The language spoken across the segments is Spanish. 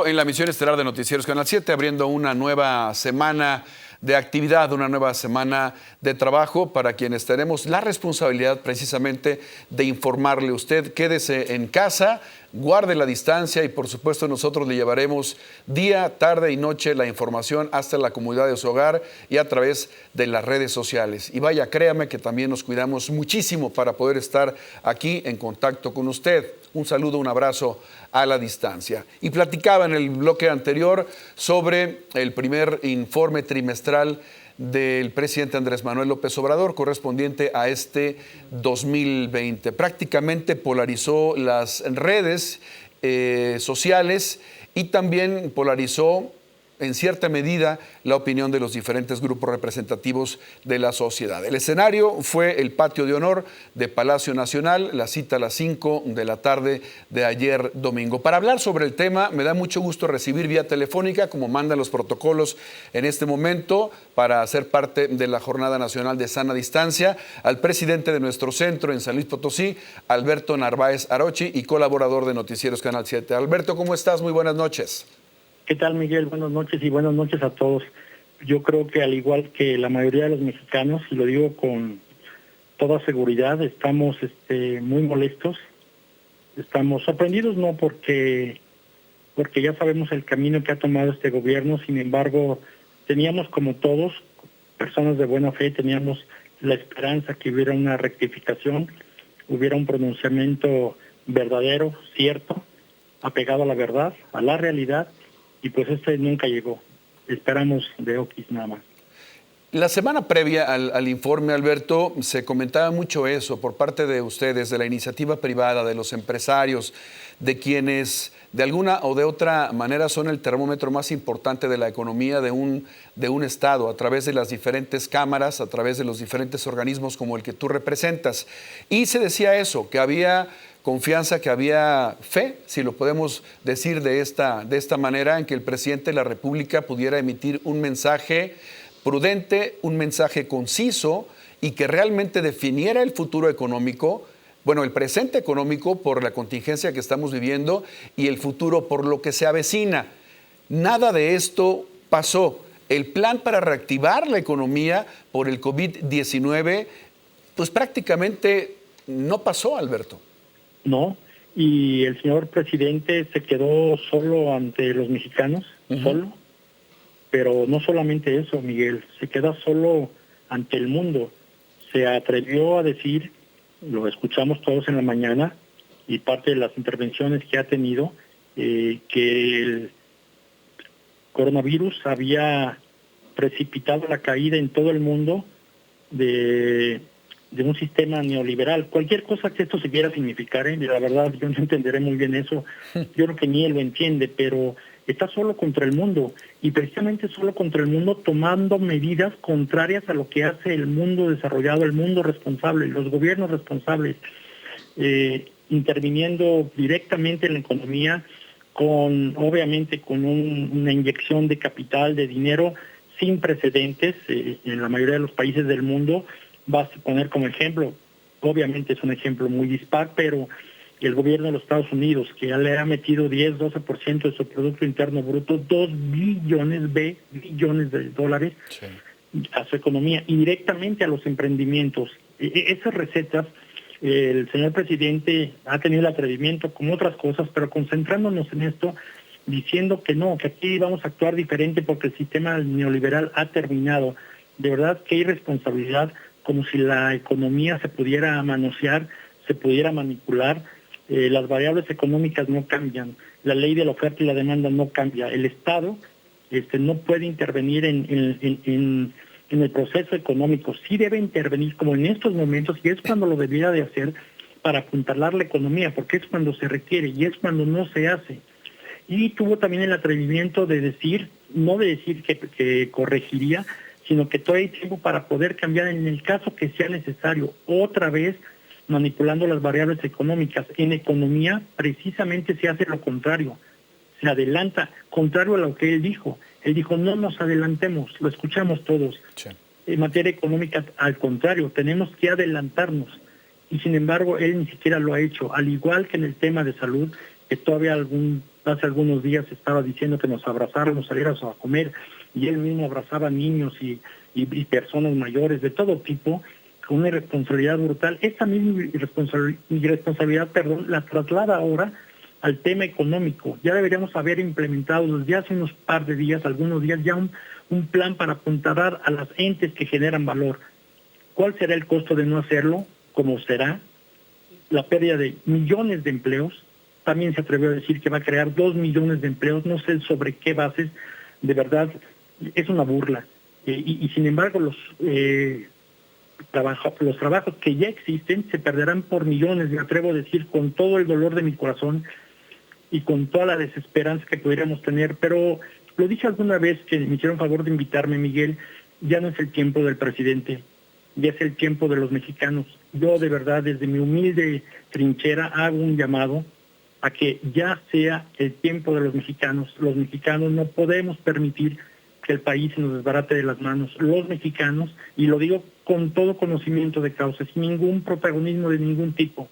regreso en la misión estelar de Noticieros Canal 7, abriendo una nueva semana de actividad, una nueva semana de trabajo para quienes tenemos la responsabilidad precisamente de informarle a usted. Quédese en casa, guarde la distancia y por supuesto nosotros le llevaremos día, tarde y noche la información hasta la comunidad de su hogar y a través de las redes sociales. Y vaya, créame que también nos cuidamos muchísimo para poder estar aquí en contacto con usted. Un saludo, un abrazo a la distancia. Y platicaba en el bloque anterior sobre el primer informe trimestral del presidente Andrés Manuel López Obrador correspondiente a este 2020. Prácticamente polarizó las redes sociales y también polarizó en cierta medida la opinión de los diferentes grupos representativos de la sociedad. El escenario fue el patio de honor de Palacio Nacional, la cita a las 5 de la tarde de ayer domingo. Para hablar sobre el tema, me da mucho gusto recibir vía telefónica, como mandan los protocolos en este momento, para ser parte de la Jornada Nacional de Sana Distancia, al presidente de nuestro centro en San Luis Potosí, Alberto Narváez Arochi, y colaborador de Noticieros Canal 7. Alberto, ¿cómo estás? Muy buenas noches. ¿Qué tal, Miguel? Buenas noches y buenas noches a todos. Yo creo que al igual que la mayoría de los mexicanos, y lo digo con toda seguridad, estamos muy molestos, estamos sorprendidos, no porque ya sabemos el camino que ha tomado este gobierno. Sin embargo, teníamos, como todos, personas de buena fe, teníamos la esperanza que hubiera una rectificación, hubiera un pronunciamiento verdadero, cierto, apegado a la verdad, a la realidad, y pues nunca llegó. Esperamos de Oquis nada más. La semana previa al informe, Alberto, se comentaba mucho eso por parte de ustedes, de la iniciativa privada, de los empresarios, de quienes de alguna o de otra manera son el termómetro más importante de la economía de un estado, a través de las diferentes cámaras, a través de los diferentes organismos como el que tú representas. Y se decía eso, que había confianza, que había fe, si lo podemos decir de esta manera, en que el presidente de la República pudiera emitir un mensaje prudente, un mensaje conciso y que realmente definiera el futuro económico, bueno, el presente económico por la contingencia que estamos viviendo y el futuro por lo que se avecina. Nada de esto pasó. El plan para reactivar la economía por el COVID-19, pues prácticamente no pasó, Alberto. No, y el señor presidente se quedó solo ante los mexicanos, solo. Pero no solamente eso, Miguel, se queda solo ante el mundo. Se atrevió a decir, lo escuchamos todos en la mañana, y parte de las intervenciones que ha tenido, que el coronavirus había precipitado la caída en todo el mundo de un sistema neoliberal. Cualquier cosa que esto se quiera significar, la verdad yo no entenderé muy bien eso, yo creo que ni él lo entiende, pero está solo contra el mundo, y precisamente solo contra el mundo, tomando medidas contrarias a lo que hace el mundo desarrollado, el mundo responsable, los gobiernos responsables, interviniendo directamente en la economía, obviamente con una inyección de capital, de dinero sin precedentes en la mayoría de los países del mundo. Basta poner como ejemplo, obviamente es un ejemplo muy dispar, pero el gobierno de los Estados Unidos, que ya le ha metido 10-12% de su Producto Interno Bruto, 2 billones de dólares sí, a su economía y directamente a los emprendimientos. Esas recetas, el señor presidente ha tenido el atrevimiento con otras cosas, pero concentrándonos en esto, diciendo que no, que aquí vamos a actuar diferente porque el sistema neoliberal ha terminado. De verdad, qué irresponsabilidad, como si la economía se pudiera manosear, se pudiera manipular. Las variables económicas no cambian, la ley de la oferta y la demanda no cambia. El Estado no puede intervenir en el proceso económico. Sí debe intervenir como en estos momentos, y es cuando lo debiera de hacer para apuntalar la economía, porque es cuando se requiere y es cuando no se hace. Y tuvo también el atrevimiento de decir, no de decir que corregiría, sino que todavía hay tiempo para poder cambiar en el caso que sea necesario. Otra vez manipulando las variables económicas. En economía precisamente se hace lo contrario, se adelanta, contrario a lo que él dijo. Él dijo, no nos adelantemos, lo escuchamos todos. Sí. En materia económica, al contrario, tenemos que adelantarnos. Y sin embargo, él ni siquiera lo ha hecho, al igual que en el tema de salud, que todavía algún Hace algunos días estaba diciendo que nos abrazáramos, saliéramos a comer, y él mismo abrazaba niños y personas mayores de todo tipo, con una irresponsabilidad brutal. Esta misma irresponsabilidad, la traslada ahora al tema económico. Ya deberíamos haber implementado desde hace unos par de días, algunos días, ya un plan para apuntalar a las entes que generan valor. ¿Cuál será el costo de no hacerlo? ¿Cómo será? La pérdida de millones de empleos. También se atrevió a decir que va a crear 2 millones de empleos, no sé sobre qué bases. De verdad, es una burla. Y sin embargo, los trabajos que ya existen se perderán por millones, me atrevo a decir con todo el dolor de mi corazón y con toda la desesperanza que pudiéramos tener. Pero lo dije alguna vez que me hicieron favor de invitarme, Miguel, ya no es el tiempo del presidente, ya es el tiempo de los mexicanos. Yo de verdad, desde mi humilde trinchera, hago un llamado a que ya sea el tiempo de los mexicanos. Los mexicanos no podemos permitir que el país se nos desbarate de las manos. Los mexicanos, y lo digo con todo conocimiento de causa, sin ningún protagonismo de ningún tipo,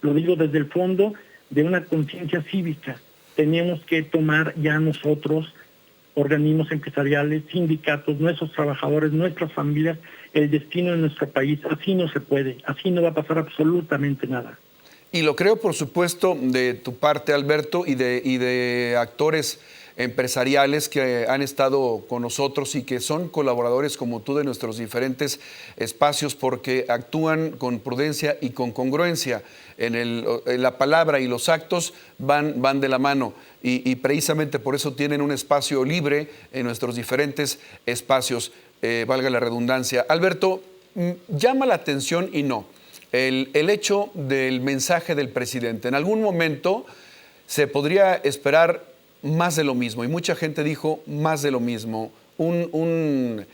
lo digo desde el fondo de una conciencia cívica, tenemos que tomar ya nosotros, organismos empresariales, sindicatos, nuestros trabajadores, nuestras familias, el destino de nuestro país. Así no se puede, así no va a pasar absolutamente nada. Y lo creo, por supuesto, de tu parte, Alberto, y de actores empresariales que han estado con nosotros y que son colaboradores como tú de nuestros diferentes espacios, porque actúan con prudencia y con congruencia. En la palabra y los actos van de la mano, y precisamente por eso tienen un espacio libre en nuestros diferentes espacios, valga la redundancia. Alberto, llama la atención y no el hecho del mensaje del presidente. En algún momento se podría esperar más de lo mismo, y mucha gente dijo más de lo mismo. Un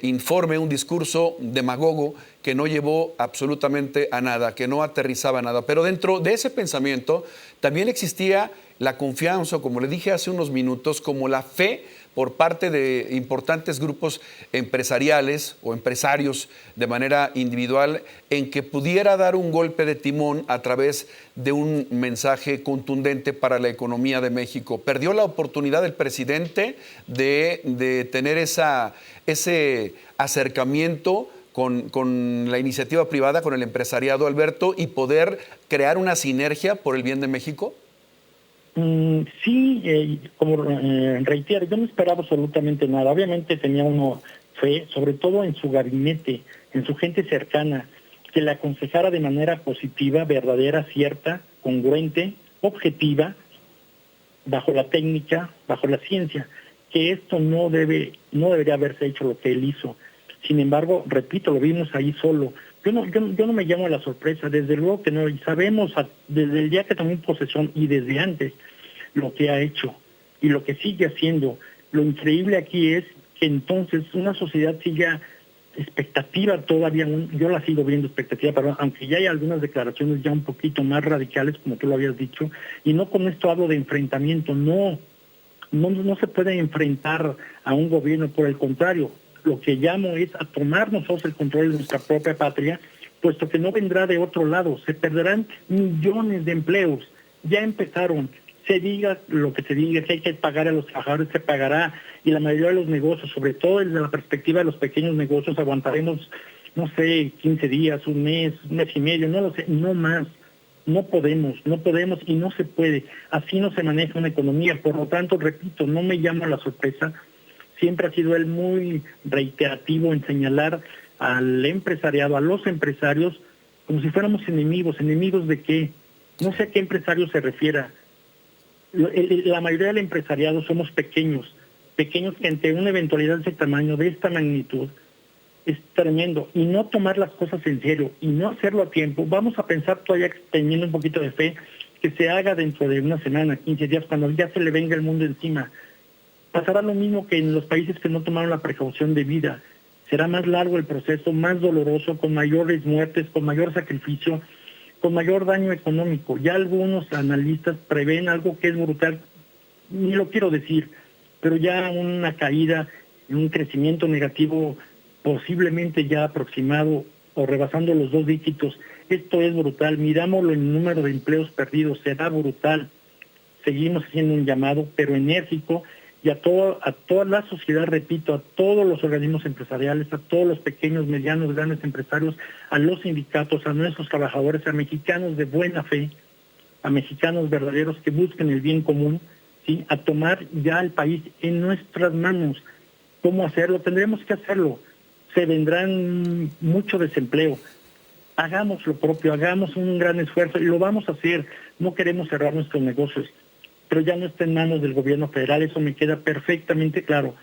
informe, un discurso demagogo que no llevó absolutamente a nada, que no aterrizaba a nada. Pero dentro de ese pensamiento también existía la confianza, como le dije hace unos minutos, como la fe por parte de importantes grupos empresariales o empresarios de manera individual, en que pudiera dar un golpe de timón a través de un mensaje contundente para la economía de México. Perdió la oportunidad el presidente de tener ese acercamiento con la iniciativa privada, con el empresariado, Alberto, y poder crear una sinergia por el bien de México. Sí, como reitero, yo no esperaba absolutamente nada. Obviamente tenía uno fe, sobre todo en su gabinete, en su gente cercana, que le aconsejara de manera positiva, verdadera, cierta, congruente, objetiva, bajo la técnica, bajo la ciencia, que esto no debería haberse hecho lo que él hizo. Sin embargo, repito, lo vimos ahí solo. Yo no me llamo a la sorpresa, desde luego que no, y sabemos desde el día que tomó posesión y desde antes lo que ha hecho y lo que sigue haciendo. Lo increíble aquí es que entonces una sociedad siga expectativa todavía, yo la sigo viendo expectativa, pero aunque ya hay algunas declaraciones ya un poquito más radicales, como tú lo habías dicho, y no con esto hablo de enfrentamiento, no se puede enfrentar a un gobierno, por el contrario, lo que llamo es a tomar nosotros el control de nuestra propia patria, puesto que no vendrá de otro lado, se perderán millones de empleos, ya empezaron, se diga lo que se diga, que hay que pagar a los trabajadores, se pagará, y la mayoría de los negocios, sobre todo desde la perspectiva de los pequeños negocios, aguantaremos, no sé, 15 días, un mes y medio, no lo sé, no más. No podemos y no se puede. Así no se maneja una economía. Por lo tanto, repito, no me llamo a la sorpresa. Siempre ha sido él muy reiterativo en señalar al empresariado, a los empresarios, como si fuéramos enemigos. ¿Enemigos de qué? No sé a qué empresario se refiera. La mayoría del empresariado somos pequeños que ante una eventualidad de ese tamaño, de esta magnitud, es tremendo. Y no tomar las cosas en serio y no hacerlo a tiempo. Vamos a pensar todavía, teniendo un poquito de fe, que se haga dentro de una semana, 15 días, cuando ya se le venga el mundo encima. Pasará lo mismo que en los países que no tomaron la precaución debida. Será más largo el proceso, más doloroso, con mayores muertes, con mayor sacrificio, con mayor daño económico. Ya algunos analistas prevén algo que es brutal, ni lo quiero decir, pero ya una caída, un crecimiento negativo posiblemente ya aproximado o rebasando los 2 dígitos. Esto es brutal. Mirámoslo en el número de empleos perdidos, será brutal. seguimos haciendo un llamado, pero enérgico, y a toda la sociedad, repito, a todos los organismos empresariales, a todos los pequeños, medianos, grandes empresarios, a los sindicatos, a nuestros trabajadores, a mexicanos de buena fe, a mexicanos verdaderos que busquen el bien común, ¿sí? A tomar ya el país en nuestras manos. ¿Cómo hacerlo? Tendremos que hacerlo. Se vendrán mucho desempleo. Hagamos lo propio, hagamos un gran esfuerzo y lo vamos a hacer. No queremos cerrar nuestros negocios, pero ya no está en manos del gobierno federal, eso me queda perfectamente claro.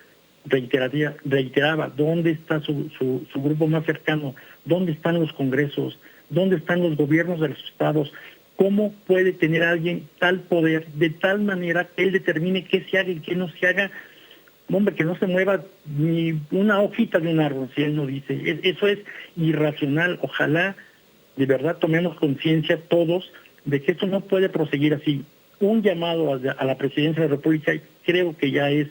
Reiteraba, ¿dónde está su grupo más cercano? ¿Dónde están los congresos? ¿Dónde están los gobiernos de los estados? ¿Cómo puede tener alguien tal poder, de tal manera que él determine qué se haga y qué no se haga? Hombre, que no se mueva ni una hojita de un árbol, si él no dice. Eso es irracional. Ojalá de verdad tomemos conciencia todos de que esto no puede proseguir así. Un llamado a la Presidencia de la República creo que ya es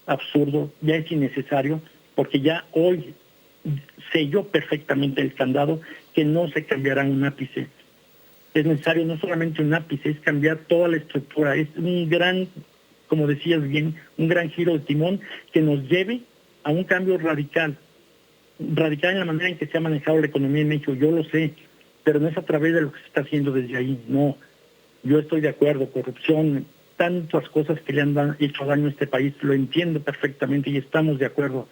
absurdo, ya es innecesario, porque ya hoy selló perfectamente el candado que no se cambiará un ápice. Es necesario no solamente un ápice, es cambiar toda la estructura. Es un gran, como decías bien, un gran giro de timón que nos lleve a un cambio radical en la manera en que se ha manejado la economía en México. Yo lo sé, pero no es a través de lo que se está haciendo desde ahí, no. Yo estoy de acuerdo, corrupción, tantas cosas que le han hecho daño a este país, lo entiendo perfectamente y estamos de acuerdo,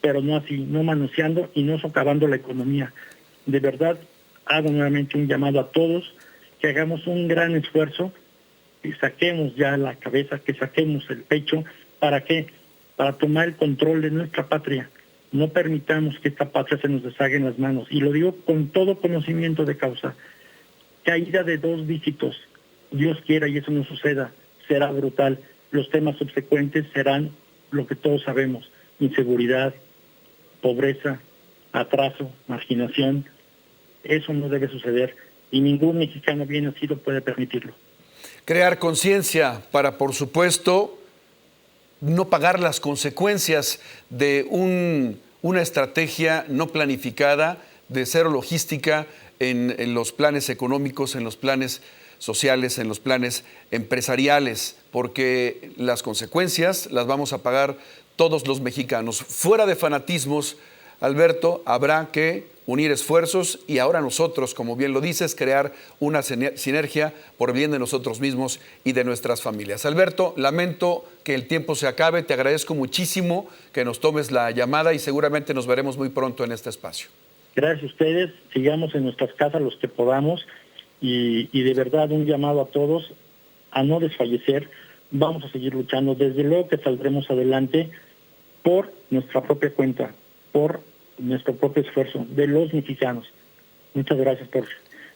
pero no así, no manoseando y no socavando la economía. De verdad, hago nuevamente un llamado a todos, que hagamos un gran esfuerzo, que saquemos ya la cabeza, que saquemos el pecho. ¿Para qué? Para tomar el control de nuestra patria. No permitamos que esta patria se nos deshaga en las manos. Y lo digo con todo conocimiento de causa. Caída de 2 dígitos. Dios quiera y eso no suceda. Será brutal. Los temas subsecuentes serán lo que todos sabemos. Inseguridad, pobreza, atraso, marginación. Eso no debe suceder. Y ningún mexicano bien nacido puede permitirlo. Crear conciencia para, por supuesto, no pagar las consecuencias de una estrategia no planificada, de cero logística en los planes económicos, en los planes sociales, en los planes empresariales, porque las consecuencias las vamos a pagar todos los mexicanos. Fuera de fanatismos, Alberto, habrá que unir esfuerzos y ahora nosotros, como bien lo dices, crear una sinergia por bien de nosotros mismos y de nuestras familias. Alberto, lamento que el tiempo se acabe, te agradezco muchísimo que nos tomes la llamada y seguramente nos veremos muy pronto en este espacio. Gracias a ustedes, sigamos en nuestras casas los que podamos y de verdad un llamado a todos a no desfallecer, vamos a seguir luchando, desde luego que saldremos adelante por nuestra propia cuenta, por nuestro propio esfuerzo de los mexicanos. Muchas gracias por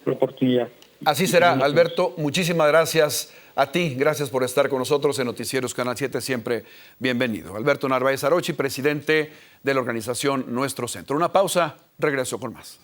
la oportunidad. Así será, Alberto. Muchísimas gracias a ti. Gracias por estar con nosotros en Noticieros Canal 7. Siempre bienvenido. Alberto Narváez Arochi, presidente de la organización Nuestro Centro. Una pausa. Regreso con más.